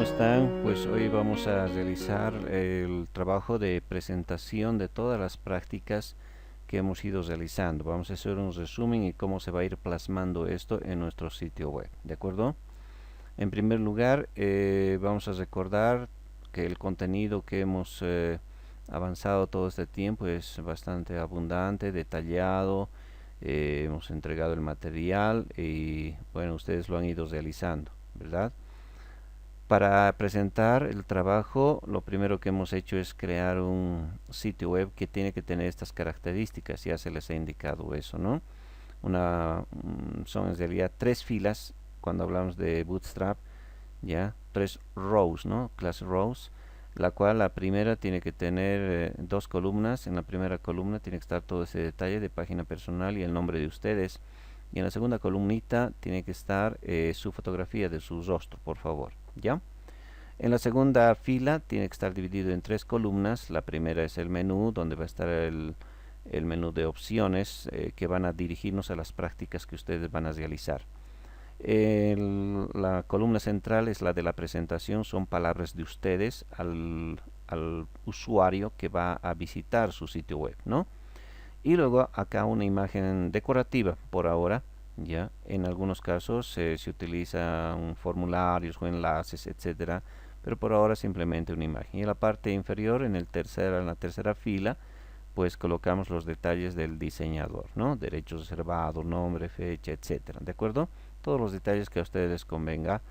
¿Cómo están? Pues hoy vamos a realizar el trabajo de presentación de todas las prácticas que hemos ido realizando. Vamos a hacer un resumen y cómo se va a ir plasmando esto en nuestro sitio web, ¿de acuerdo? En primer lugar, vamos a recordar que el contenido que hemos avanzado todo este tiempo es bastante abundante, detallado. Hemos entregado el material y bueno, ustedes lo han ido realizando, ¿verdad? Para presentar el trabajo, lo primero que hemos hecho es crear un sitio web que tiene que tener estas características. Ya se les ha indicado eso, ¿no? Son en realidad tres filas cuando hablamos de Bootstrap, ya, tres rows, ¿no? Class rows, la cual la primera tiene que tener dos columnas. En la primera columna tiene que estar todo ese detalle de página personal y el nombre de ustedes. Y en la segunda columnita tiene que estar su fotografía de su rostro, por favor, ¿ya? En la segunda fila tiene que estar dividido en tres columnas. La primera es el menú, donde va a estar el menú de opciones que van a dirigirnos a las prácticas que ustedes van a realizar. La columna central es la de la presentación, son palabras de ustedes al usuario que va a visitar su sitio web, ¿no? Y luego acá una imagen decorativa por ahora, ya. En algunos casos se utilizan formularios o enlaces, etcétera, pero por ahora simplemente una imagen. Y en la parte inferior, en la tercera fila, pues colocamos los detalles del diseñador, ¿no? Derechos reservados, nombre, fecha, etcétera, ¿de acuerdo? Todos los detalles que a ustedes les convenga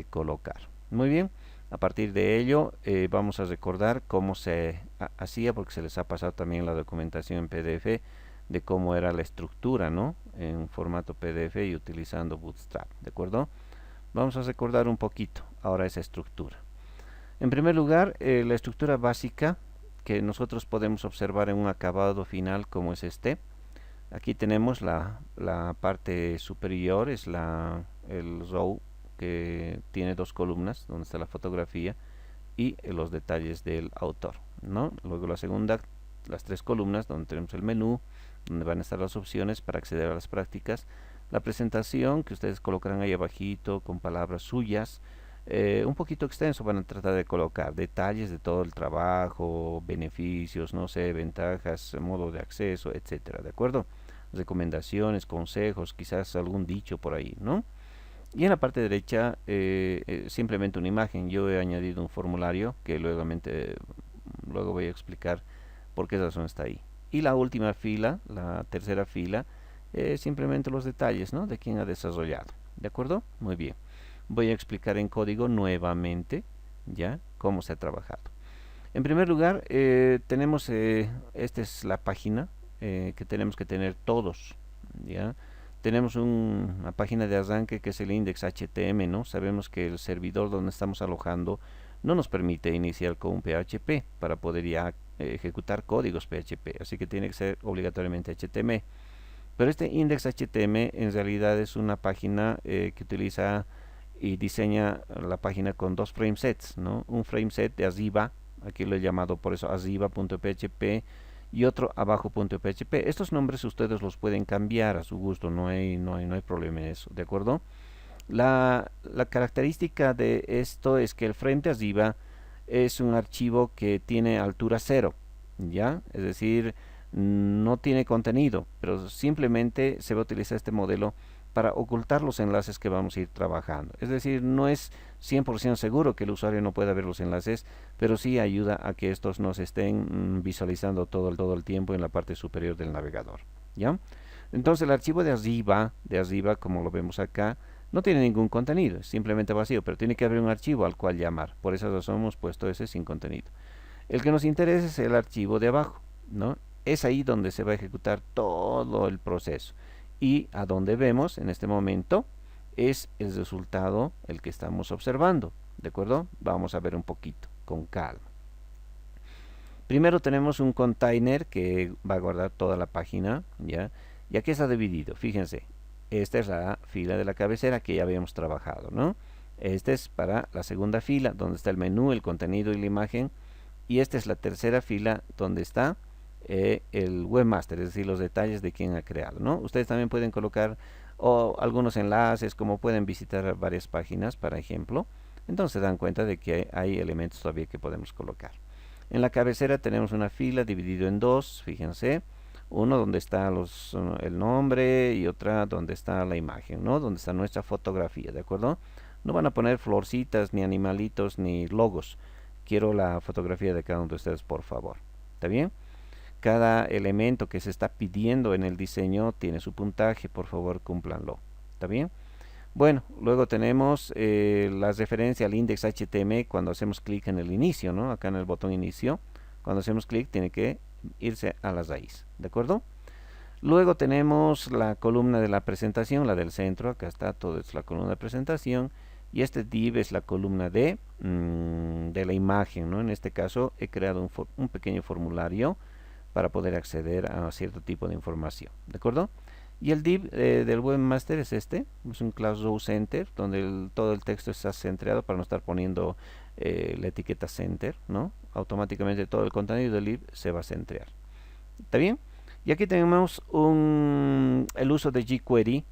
colocar. Muy bien, a partir de ello vamos a recordar cómo se hacía, porque se les ha pasado también la documentación en PDF de cómo era la estructura, ¿no? En formato PDF y utilizando Bootstrap, ¿de acuerdo? Vamos a recordar un poquito ahora esa estructura. En primer lugar, la estructura básica que nosotros podemos observar en un acabado final como es este. Aquí tenemos la parte superior, es el row que tiene dos columnas, donde está la fotografía y los detalles del autor, ¿no? Luego la segunda, las tres columnas, donde tenemos el menú, donde van a estar las opciones para acceder a las prácticas, la presentación que ustedes colocarán ahí abajito con palabras suyas, un poquito extenso. Van a tratar de colocar detalles de todo el trabajo, beneficios, no sé, ventajas, modo de acceso, etcétera, ¿de acuerdo? Recomendaciones, consejos, quizás algún dicho por ahí, ¿no? Y en la parte derecha simplemente una imagen. Yo he añadido un formulario que luego voy a explicar por qué razón está ahí. Y la última fila, la tercera fila, simplemente los detalles, ¿no? De quién ha desarrollado. ¿De acuerdo? Muy bien. Voy a explicar en código nuevamente ya cómo se ha trabajado. En primer lugar, esta es la página que tenemos que tener todos, ¿ya? Tenemos una página de arranque que es el index.htm, ¿no? Sabemos que el servidor donde estamos alojando no nos permite iniciar con un PHP para poder ya ejecutar códigos PHP, así que tiene que ser obligatoriamente HTML. Pero este index.htm en realidad es una página que utiliza y diseña la página con dos framesets, ¿no? Un frameset de arriba, aquí lo he llamado por eso arriba.php, y otro abajo.php. Estos nombres ustedes los pueden cambiar a su gusto, no hay problema en eso, ¿de acuerdo? La característica de esto es que el frame de arriba es un archivo que tiene altura cero, ¿ya? Es decir, no tiene contenido, pero simplemente se va a utilizar este modelo para ocultar los enlaces que vamos a ir trabajando. Es decir, no es 100% seguro que el usuario no pueda ver los enlaces, pero sí ayuda a que estos no se estén visualizando todo el tiempo en la parte superior del navegador, ¿ya? Entonces el archivo de arriba, como lo vemos acá, no tiene ningún contenido, es simplemente vacío, pero tiene que haber un archivo al cual llamar. Por esa razón hemos puesto ese sin contenido. El que nos interesa es el archivo de abajo, ¿no? Es ahí donde se va a ejecutar todo el proceso. Y a donde vemos en este momento es el resultado el que estamos observando, ¿de acuerdo? Vamos a ver un poquito, con calma. Primero tenemos un container que va a guardar toda la página, ¿ya? Y aquí está dividido, fíjense. Esta es la fila de la cabecera que ya habíamos trabajado, ¿no? Esta es para la segunda fila, donde está el menú, el contenido y la imagen. Y esta es la tercera fila, donde está el webmaster, es decir, los detalles de quién ha creado, ¿no? Ustedes también pueden colocar algunos enlaces, como pueden visitar varias páginas, para ejemplo, Entonces se dan cuenta de que hay elementos todavía que podemos colocar. En la cabecera tenemos una fila dividida en dos, fíjense. Uno donde está el nombre y otra donde está la imagen, ¿no? Donde está nuestra fotografía, ¿de acuerdo? No van a poner florcitas, ni animalitos, ni logos. Quiero la fotografía de cada uno de ustedes, por favor. ¿Está bien? Cada elemento que se está pidiendo en el diseño tiene su puntaje, por favor, cúmplanlo. ¿Está bien? Bueno, luego tenemos la referencia al index HTML cuando hacemos clic en el inicio, ¿no? Acá en el botón inicio. Cuando hacemos clic tiene que irse a la raíz, ¿de acuerdo? Luego tenemos la columna de la presentación, la del centro. Acá está, todo es la columna de presentación. Y este div es la columna de la imagen, ¿no? En este caso he creado un pequeño formulario para poder acceder a cierto tipo de información, ¿de acuerdo? Y el div del webmaster es este, es un class row center, donde todo el texto está centrado para no estar poniendo la etiqueta center, ¿no? Automáticamente todo el contenido del div se va a centrar. ¿Está bien? Y aquí tenemos el uso de jQuery,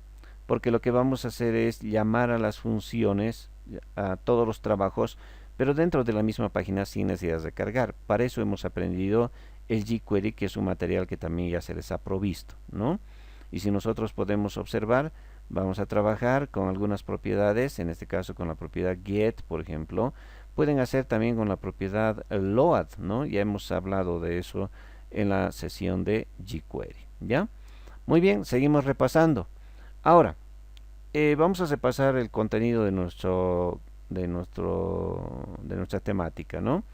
porque lo que vamos a hacer es llamar a las funciones, a todos los trabajos, pero dentro de la misma página sin necesidad de cargar. Para eso hemos aprendido el jQuery, que es un material que también ya se les ha provisto, ¿no? Y si nosotros podemos observar, vamos a trabajar con algunas propiedades, en este caso con la propiedad get, por ejemplo. Pueden hacer también con la propiedad load, ¿no? Ya hemos hablado de eso en la sesión de jQuery, ¿ya? Muy bien, seguimos repasando. Ahora, vamos a repasar el contenido de nuestra temática, ¿no?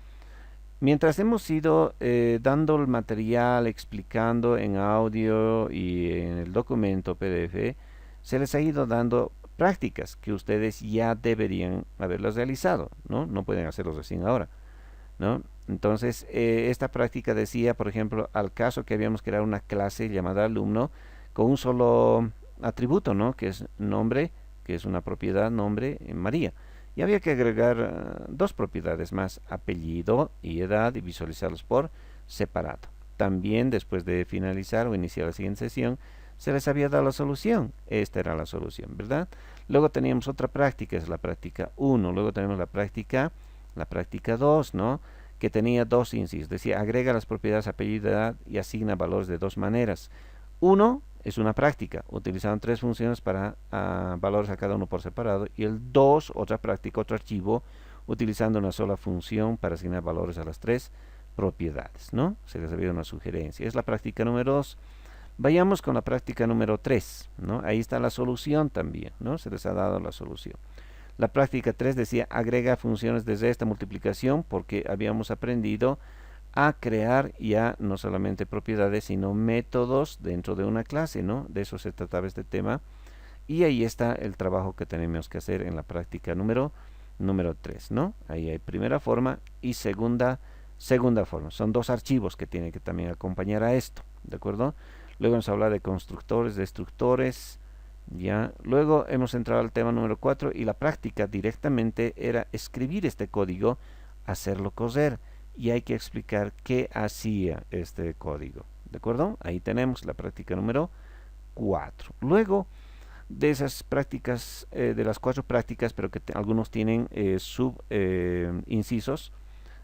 Mientras hemos ido dando el material, explicando en audio y en el documento PDF, se les ha ido dando prácticas que ustedes ya deberían haberlas realizado, ¿no? No pueden hacerlos recién ahora, ¿no? Entonces, esta práctica decía, por ejemplo, al caso que habíamos creado una clase llamada alumno con un solo atributo, ¿no? Que es nombre, que es una propiedad, nombre, María. Y había que agregar dos propiedades más, apellido y edad, y visualizarlos por separado. También, después de finalizar o iniciar la siguiente sesión, se les había dado la solución. Esta era la solución, ¿verdad? Luego teníamos otra práctica, es la práctica 1. Luego tenemos la práctica 2, ¿no? Que tenía dos incisos. Decía, agrega las propiedades apellido, edad y asigna valores de dos maneras. 1 es una práctica, utilizaron tres funciones para valores a cada uno por separado, y el 2, otra práctica, otro archivo, utilizando una sola función para asignar valores a las tres propiedades, ¿no? Se les había una sugerencia. Es la práctica número 2. Vayamos con la práctica número 3, ¿no? Ahí está la solución también, ¿no? Se les ha dado la solución. La práctica 3 decía, agrega funciones desde esta multiplicación, porque habíamos aprendido a crear ya no solamente propiedades, sino métodos dentro de una clase, ¿no? De eso se trataba este tema. Y ahí está el trabajo que tenemos que hacer en la práctica número 3, ¿no? Ahí hay primera forma y segunda forma. Son dos archivos que tienen que también acompañar a esto, ¿de acuerdo? Luego nos habla de constructores, destructores, ya. Luego hemos entrado al tema número 4 y la práctica directamente era escribir este código, hacerlo correr. Y hay que explicar qué hacía este código, ¿de acuerdo? Ahí tenemos la práctica número 4. Luego de esas prácticas, de las 4 prácticas, pero que algunos tienen incisos,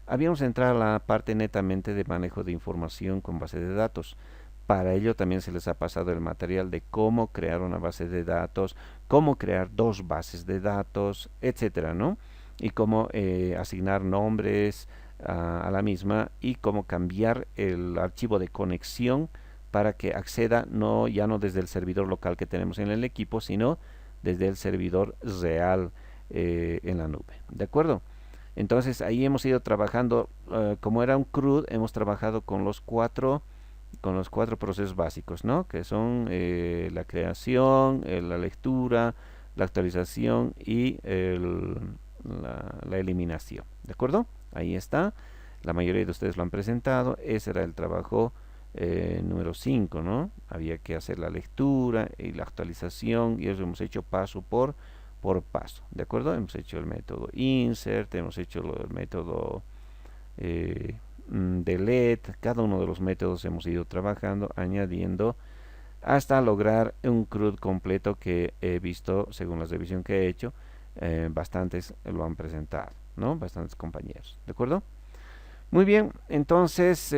habíamos entrado a la parte netamente de manejo de información con base de datos. Para ello también se les ha pasado el material de cómo crear una base de datos, cómo crear dos bases de datos, etcétera, ¿no? Y cómo asignar nombres a la misma y cómo cambiar el archivo de conexión para que acceda ya no desde el servidor local que tenemos en el equipo, sino desde el servidor real en la nube. ¿De acuerdo? Entonces ahí hemos ido trabajando, como era un CRUD, hemos trabajado con los cuatro procesos básicos, ¿no? Que son la creación, la lectura, la actualización y la eliminación. ¿De acuerdo? Ahí está. La mayoría de ustedes lo han presentado. Ese era el trabajo número 5, ¿no? Había que hacer la lectura y la actualización, y eso hemos hecho paso por paso. ¿De acuerdo? Hemos hecho el método insert, hemos hecho el método delete. Cada uno de los métodos hemos ido trabajando, añadiendo, hasta lograr un CRUD completo que he visto, según la revisión que he hecho, bastantes lo han presentado, ¿no? Bastantes compañeros, ¿de acuerdo? Muy bien, entonces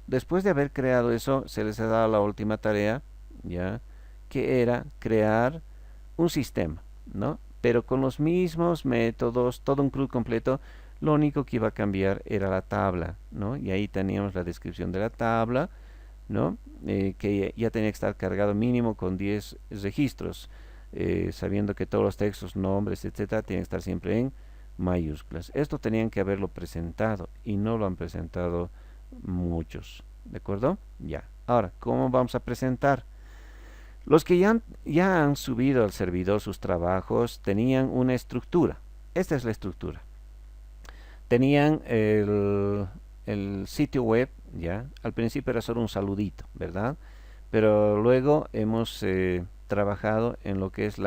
después de haber creado eso, se les ha dado la última tarea, ¿ya? Que era crear un sistema, ¿no? Pero con los mismos métodos, todo un CRUD completo, lo único que iba a cambiar era la tabla, ¿no? Y ahí teníamos la descripción de la tabla, ¿no? Que ya tenía que estar cargado mínimo con 10 registros, sabiendo que todos los textos, nombres, etcétera, tienen que estar siempre en mayúsculas. Esto tenían que haberlo presentado y no lo han presentado muchos, ¿de acuerdo? Ya. Ahora, ¿cómo vamos a presentar? Los que ya han subido al servidor sus trabajos tenían una estructura. Esta es la estructura. Tenían el sitio web, ya. Al principio era solo un saludito, ¿verdad? Pero luego hemos trabajado en lo que es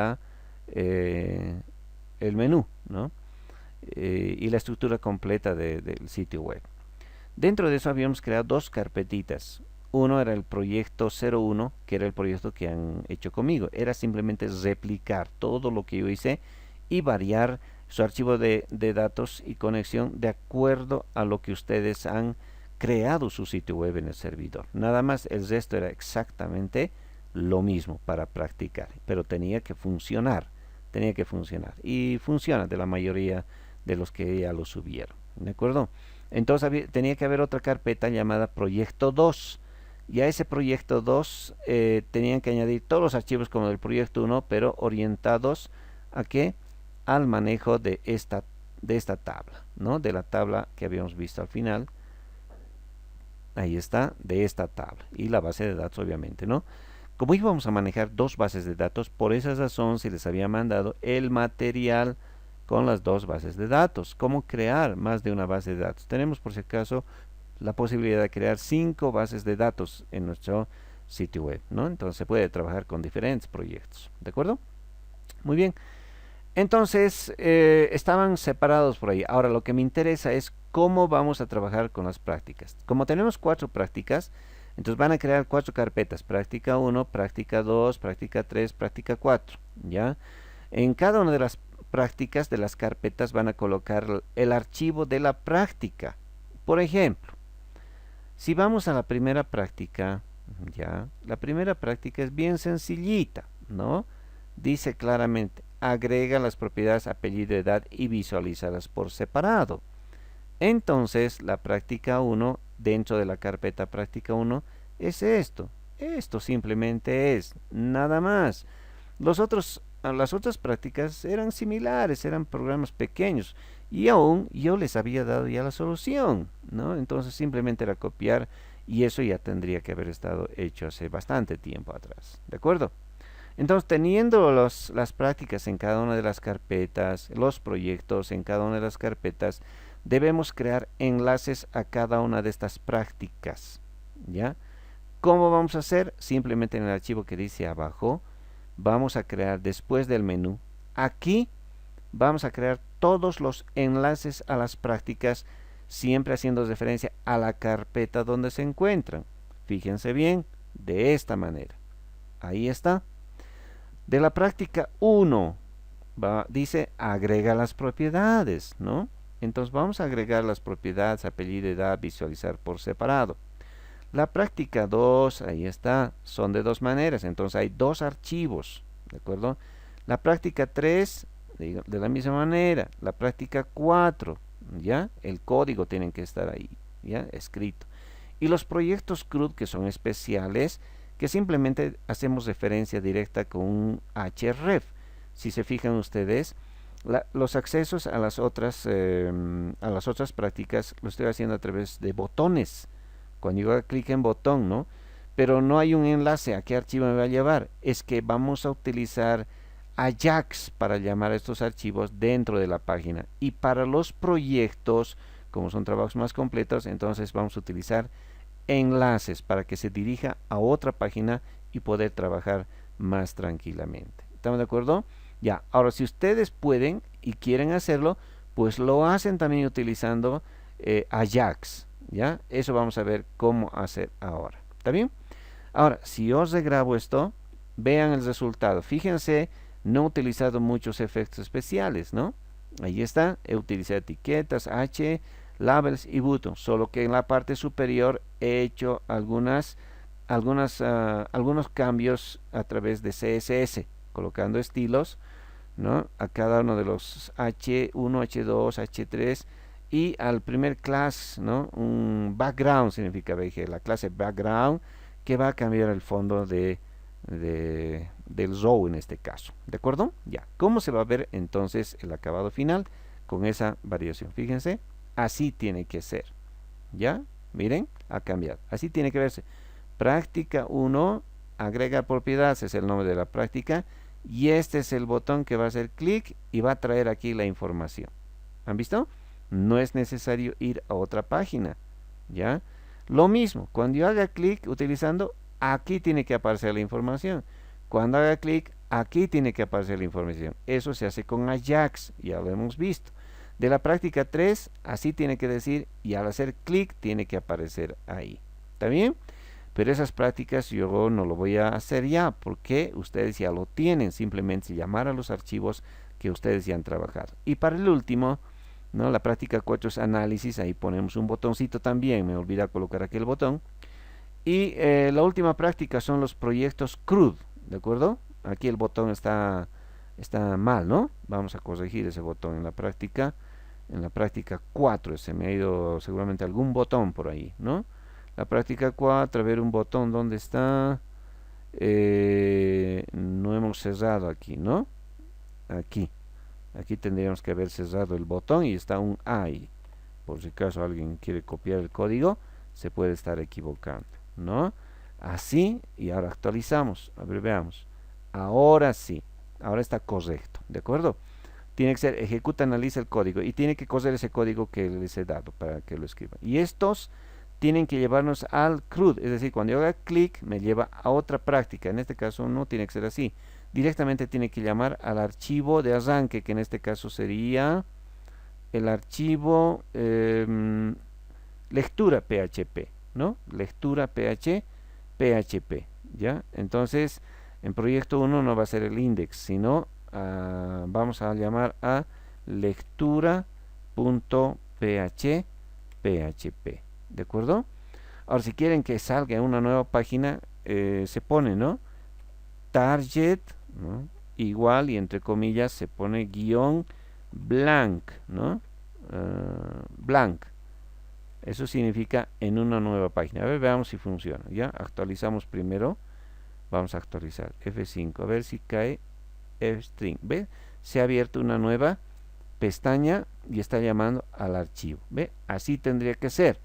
el menú, ¿no? Y la estructura completa del sitio web. Dentro de eso habíamos creado dos carpetitas. Uno era el proyecto 01, que era el proyecto que han hecho conmigo. Era simplemente replicar todo lo que yo hice y variar su archivo de datos y conexión de acuerdo a lo que ustedes han creado su sitio web en el servidor. Nada más, el resto era exactamente lo mismo para practicar, pero tenía que funcionar. Tenía que funcionar. Y funciona de la mayoría de los que ya lo subieron. ¿De acuerdo? Entonces tenía que haber otra carpeta llamada proyecto 2. Y a ese proyecto 2 tenían que añadir todos los archivos como del proyecto 1, pero orientados a qué? Al manejo de esta tabla, ¿no? De la tabla que habíamos visto al final. Ahí está, de esta tabla. Y la base de datos, obviamente, ¿no? Como íbamos a manejar dos bases de datos, por esa razón se les había mandado el material con las dos bases de datos. ¿Cómo crear más de una base de datos? Tenemos, por si acaso, la posibilidad de crear 5 bases de datos en nuestro sitio web, ¿no? Entonces se puede trabajar con diferentes proyectos, ¿de acuerdo? Muy bien. Entonces, estaban separados por ahí. Ahora, lo que me interesa es cómo vamos a trabajar con las prácticas. Como tenemos 4 prácticas, entonces van a crear 4 carpetas. Práctica 1, práctica 2, práctica 3, práctica 4, ¿ya? En cada una de las prácticas de las carpetas van a colocar el archivo de la práctica. Por ejemplo, si vamos a la primera práctica, ya, la primera práctica es bien sencillita, ¿no? Dice claramente, agrega las propiedades apellido, edad y visualízalas por separado. Entonces, la práctica 1, dentro de la carpeta práctica 1, es esto. Esto simplemente es, nada más. Las otras prácticas eran similares, eran programas pequeños. Y aún yo les había dado ya la solución, ¿no? Entonces simplemente era copiar y eso ya tendría que haber estado hecho hace bastante tiempo atrás, ¿de acuerdo? Entonces, teniendo las prácticas en cada una de las carpetas, los proyectos en cada una de las carpetas, debemos crear enlaces a cada una de estas prácticas, ¿ya? ¿Cómo vamos a hacer? Simplemente en el archivo que dice abajo, vamos a crear después del menú. Aquí vamos a crear todos los enlaces a las prácticas, siempre haciendo referencia a la carpeta donde se encuentran. Fíjense bien, de esta manera. Ahí está. De la práctica 1, dice agrega las propiedades, ¿no? Entonces vamos a agregar las propiedades, apellido, edad, visualizar por separado. La práctica 2, ahí está, son de dos maneras, entonces hay dos archivos, ¿de acuerdo? La práctica 3, de la misma manera. La práctica 4, ¿ya? El código tiene que estar ahí, ¿ya? Escrito. Y los proyectos CRUD, que son especiales, que simplemente hacemos referencia directa con un href. Si se fijan ustedes, los accesos a las otras prácticas lo estoy haciendo a través de botones. Cuando yo hago clic en botón, ¿no? Pero no hay un enlace a qué archivo me va a llevar. Es que vamos a utilizar Ajax para llamar a estos archivos dentro de la página. Y para los proyectos, como son trabajos más completos, entonces vamos a utilizar enlaces para que se dirija a otra página y poder trabajar más tranquilamente. ¿Estamos de acuerdo? Ya, ahora si ustedes pueden y quieren hacerlo, pues lo hacen también utilizando Ajax, ¿ya? Eso vamos a ver cómo hacer ahora. ¿Está bien? Ahora, si os regrabo esto, vean el resultado. Fíjense no he utilizado muchos efectos especiales, ¿no? Ahí está, he utilizado etiquetas, H, labels y button, solo que en la parte superior he hecho algunos cambios a través de CSS, colocando estilos, ¿no? A cada uno de los H1, H2, H3 y al primer class, ¿no? Un background significa, veje, la clase background que va a cambiar el fondo del row en este caso, ¿de acuerdo? Ya, ¿cómo se va a ver entonces el acabado final con esa variación? Fíjense, así tiene que ser, ¿ya? Miren, ha cambiado, así tiene que verse. Práctica 1, agrega propiedades, es el nombre de la práctica, y este es el botón que va a hacer clic y va a traer aquí la información. ¿Han visto? No es necesario ir a otra página, ¿ya? Lo mismo, cuando yo haga clic utilizando, aquí tiene que aparecer la información. Cuando haga clic, aquí tiene que aparecer la información. Eso se hace con Ajax, ya lo hemos visto. De la práctica 3, así tiene que decir, y al hacer clic tiene que aparecer ahí. ¿Está bien? Pero esas prácticas yo no lo voy a hacer ya, porque ustedes ya lo tienen. Simplemente llamar a los archivos que ustedes ya han trabajado. Y para el último, ¿no? La práctica 4 es análisis, ahí ponemos un botoncito también, me olvidé colocar aquí el botón. Y la última práctica son los proyectos CRUD, ¿de acuerdo? Aquí el botón está mal, ¿no? Vamos a corregir ese botón en la práctica 4, se me ha ido seguramente algún botón por ahí, ¿no? La práctica 4, a ver un botón, ¿dónde está? No hemos cerrado aquí, ¿no? Aquí tendríamos que haber cerrado el botón y está un A ahí. Por si acaso alguien quiere copiar el código, se puede estar equivocando, ¿no? Así, y ahora actualizamos. A ver, veamos. Ahora sí, ahora está correcto, ¿de acuerdo? Tiene que ser ejecuta, analiza el código y tiene que coser ese código que les he dado para que lo escriban. Y estos tienen que llevarnos al CRUD, es decir, cuando yo haga clic me lleva a otra práctica. En este caso no tiene que ser así. Directamente tiene que llamar al archivo de arranque, que en este caso sería el archivo lectura PHP, ¿no? Lectura PHP, ¿ya? Entonces, en proyecto 1 no va a ser el index, sino vamos a llamar a lectura.php, ¿de acuerdo? Ahora, si quieren que salga una nueva página, se pone, ¿no? Target, ¿no? Igual y entre comillas se pone guión blank, ¿no? Blank. Eso significa en una nueva página. A ver, veamos si funciona. Ya actualizamos primero. Vamos a actualizar F5. A ver si cae F-string. ¿Ve? Se ha abierto una nueva pestaña y está llamando al archivo. ¿Ve? Así tendría que ser.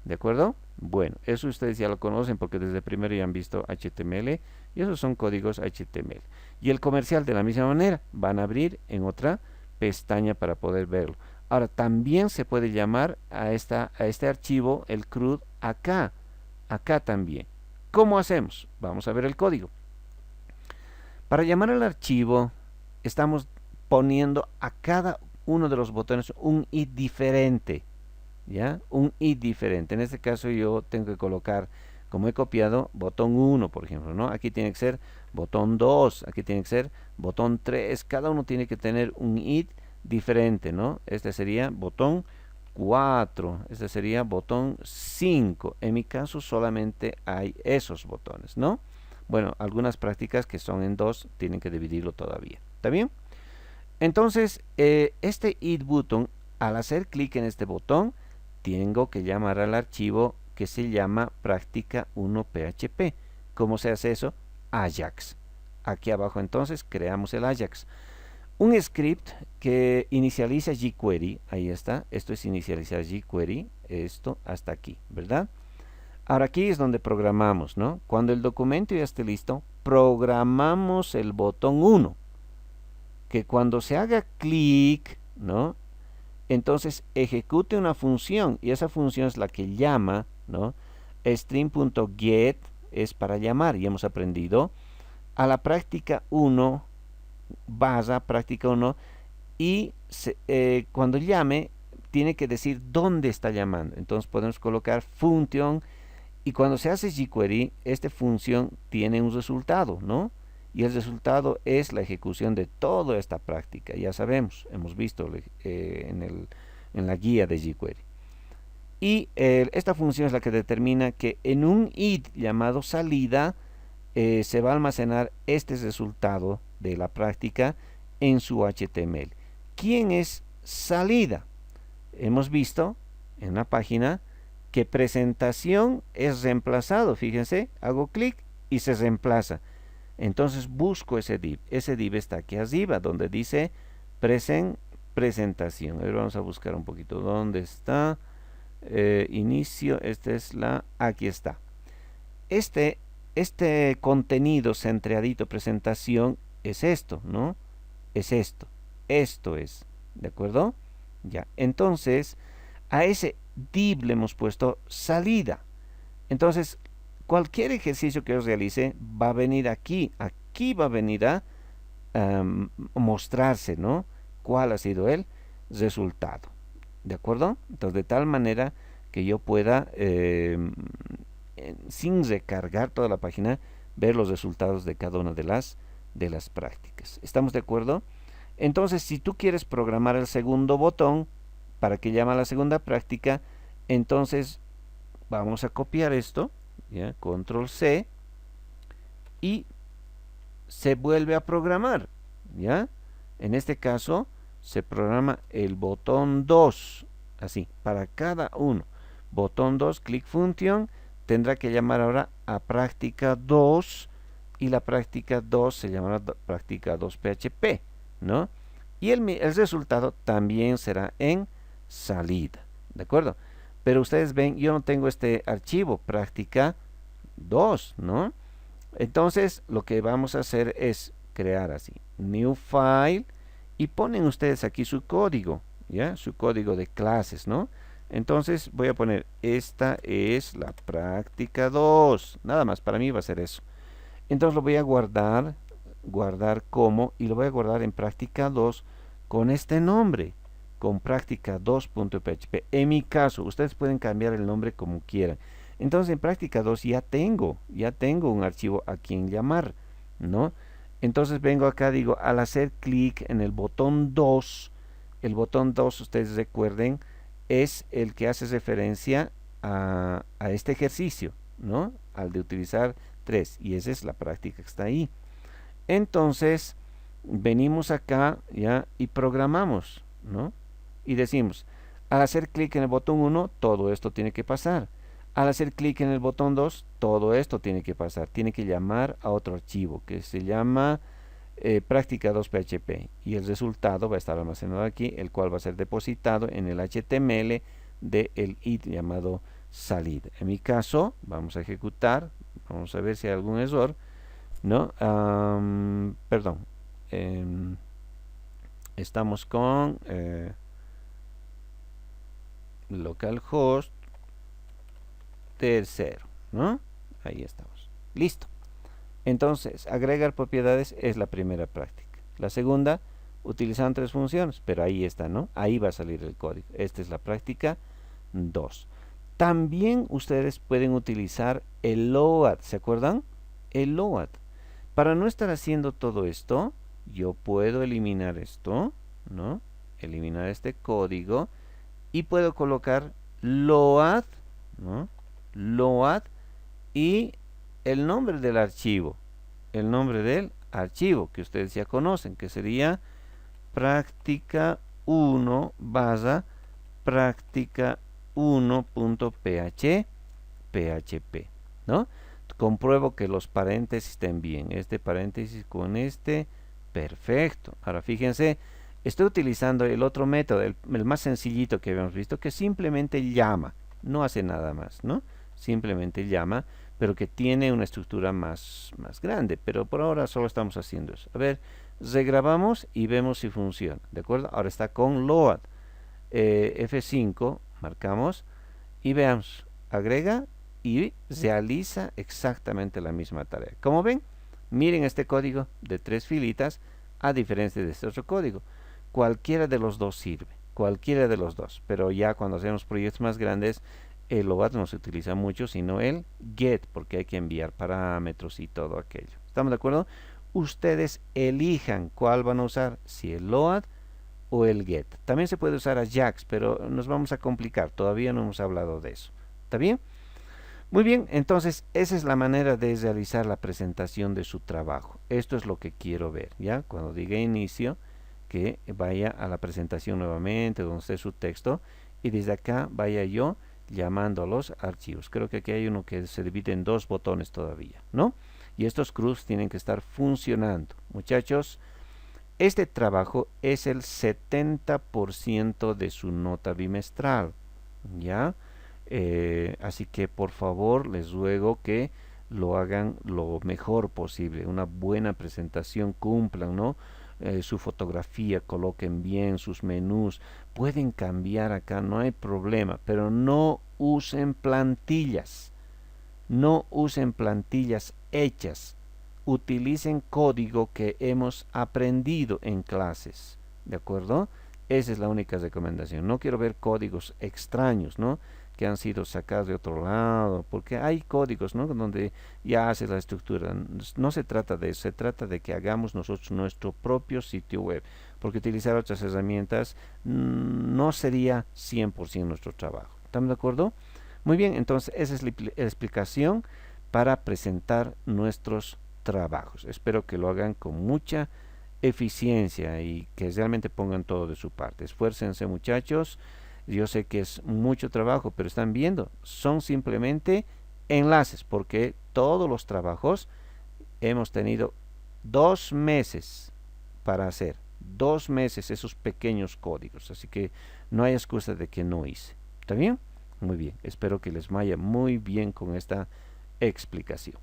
¿De acuerdo? Bueno, eso ustedes ya lo conocen porque desde primero ya han visto HTML y esos son códigos HTML. Y el comercial de la misma manera, van a abrir en otra pestaña para poder verlo. Ahora, también se puede llamar a este archivo, el CRUD, acá también. ¿Cómo hacemos? Vamos a ver el código. Para llamar al archivo, estamos poniendo a cada uno de los botones un id diferente. ¿Ya? Un id diferente. En este caso yo tengo que colocar, como he copiado, botón 1, por ejemplo, ¿no? Aquí tiene que ser botón 2, aquí tiene que ser botón 3. Cada uno tiene que tener un id diferente, ¿no? Este sería botón 4, este sería botón 5. En mi caso solamente hay esos botones, ¿no? Bueno, algunas prácticas que son en 2 tienen que dividirlo todavía. ¿Está bien? Entonces, este id button, al hacer clic en este botón, tengo que llamar al archivo que se llama práctica 1 PHP. ¿Cómo se hace eso? Ajax. Aquí abajo entonces creamos el Ajax. Un script que inicializa jQuery, ahí está, esto es inicializar jQuery, esto hasta aquí, ¿verdad? Ahora aquí es donde programamos, ¿no? Cuando el documento ya esté listo, programamos el botón 1, que cuando se haga clic, ¿no? Entonces ejecute una función y esa función es la que llama, ¿no? String.get es para llamar y hemos aprendido a la práctica 1 barra práctica 1 y cuando llame tiene que decir dónde está llamando. Entonces podemos colocar function y cuando se hace jQuery, esta función tiene un resultado, ¿no? y el resultado es la ejecución de toda esta práctica. Ya sabemos, hemos visto en la guía de jQuery. Y esta función es la que determina que en un id llamado salida se va a almacenar este resultado de la práctica en su HTML. ¿Quién es salida? Hemos visto en la página que presentación es reemplazado. Fíjense, hago clic y se reemplaza. Entonces busco ese div. Ese div está aquí arriba donde dice presentación. A ver, vamos a buscar un poquito. ¿Dónde está? Inicio. Aquí está. Este contenido centradito presentación es esto, ¿no? Es esto. Esto es. ¿De acuerdo? Ya. Entonces, a ese div le hemos puesto salida. Entonces, cualquier ejercicio que os realice va a venir aquí. Aquí va a venir a mostrarse, ¿no? Cuál ha sido el resultado. ¿De acuerdo? Entonces, de tal manera que yo pueda, sin recargar toda la página, ver los resultados de cada una de las prácticas. ¿Estamos de acuerdo? Entonces, si tú quieres programar el segundo botón para que llame a la segunda práctica, entonces vamos a copiar esto, ¿ya? Control C, y se vuelve a programar, ¿ya? En este caso, se programa el botón 2, así, para cada uno. Botón 2, click function, tendrá que llamar ahora a práctica 2, y la práctica 2 se llamará práctica 2 PHP, ¿no? Y el resultado también será en salida, ¿de acuerdo? Pero ustedes ven, yo no tengo este archivo, práctica 2, ¿no? Entonces, lo que vamos a hacer es crear así, new file, y ponen ustedes aquí su código, ¿ya? Su código de clases, ¿no? Entonces, voy a poner, esta es la práctica 2, nada más, para mí va a ser eso. Entonces, lo voy a guardar como, y lo voy a guardar en práctica 2 con este nombre, con práctica 2.php. En mi caso, ustedes pueden cambiar el nombre como quieran. Entonces, en práctica 2 ya tengo un archivo a quien llamar, ¿no? Entonces vengo acá, digo, al hacer clic en el botón 2, el botón 2, ustedes recuerden, es el que hace referencia a este ejercicio, ¿no? Al de utilizar 3, y esa es la práctica que está ahí. Entonces, venimos acá, ¿ya? Y programamos, ¿no? Y decimos, al hacer clic en el botón 1, todo esto tiene que pasar. Al hacer clic en el botón 2, todo esto tiene que pasar. Tiene que llamar a otro archivo que se llama práctica 2 PHP. Y el resultado va a estar almacenado aquí, el cual va a ser depositado en el HTML del id llamado salida. En mi caso, vamos a ejecutar. Vamos a ver si hay algún error, ¿no? Perdón. Estamos con localhost tercero, ¿no? Ahí estamos. Listo. Entonces, agregar propiedades es la primera práctica. La segunda, utilizan 3 funciones, pero ahí está, ¿no? Ahí va a salir el código. Esta es la práctica 2. También ustedes pueden utilizar el load, ¿se acuerdan? El load. Para no estar haciendo todo esto, yo puedo eliminar esto, ¿no? Eliminar este código y puedo colocar load, ¿no? Load y el nombre del archivo. El nombre del archivo que ustedes ya conocen, que sería práctica 1 barra práctica 1.php, ¿no? Compruebo que los paréntesis estén bien. Este paréntesis con este, perfecto. Ahora fíjense, estoy utilizando el otro método, el más sencillito que habíamos visto, que simplemente llama, no hace nada más, ¿no? Simplemente llama, pero que tiene una estructura más grande, pero por ahora solo estamos haciendo eso. A ver, regrabamos y vemos si funciona, ¿de acuerdo? Ahora está con load, F5, marcamos y veamos, agrega y realiza exactamente la misma tarea. Como ven, miren este código de 3 filitas a diferencia de este otro código. Cualquiera de los dos sirve, cualquiera de los dos, pero ya cuando hacemos proyectos más grandes, el load no se utiliza mucho, sino el get, porque hay que enviar parámetros y todo aquello. ¿Estamos de acuerdo? ustedes elijan cuál van a usar, si el load o el get. También se puede usar Ajax, pero nos vamos a complicar, todavía no hemos hablado de eso. ¿Está bien? Muy bien, entonces esa es la manera de realizar la presentación de su trabajo. Esto es lo que quiero ver, ¿ya? Cuando diga inicio, que vaya a la presentación nuevamente, donde esté su texto, y desde acá vaya yo llamando a los archivos. Creo que aquí hay uno que se divide en dos botones todavía, ¿no? Y estos CRUDs tienen que estar funcionando. Muchachos, este trabajo es el 70% de su nota bimestral, ¿ya? Así que por favor les ruego que lo hagan lo mejor posible, una buena presentación, cumplan, ¿no? Su fotografía, coloquen bien sus menús, pueden cambiar acá, no hay problema, pero no usen plantillas, no usen plantillas hechas, utilicen código que hemos aprendido en clases, ¿de acuerdo? Esa es la única recomendación. No quiero ver códigos extraños, ¿no? Que han sido sacados de otro lado, porque hay códigos, ¿no? Donde ya hace la estructura. No se trata de eso, se trata de que hagamos nosotros nuestro propio sitio web, porque utilizar otras herramientas no sería 100% nuestro trabajo. ¿Estamos de acuerdo? Muy bien, entonces esa es la explicación para presentar nuestros trabajos. Espero que lo hagan con mucha eficiencia y que realmente pongan todo de su parte. Esfuércense, muchachos. Yo sé que es mucho trabajo, pero están viendo, son simplemente enlaces, porque todos los trabajos hemos tenido 2 meses para hacer, 2 meses esos pequeños códigos, así que no hay excusa de que no hice. ¿Está bien? Muy bien, espero que les vaya muy bien con esta explicación.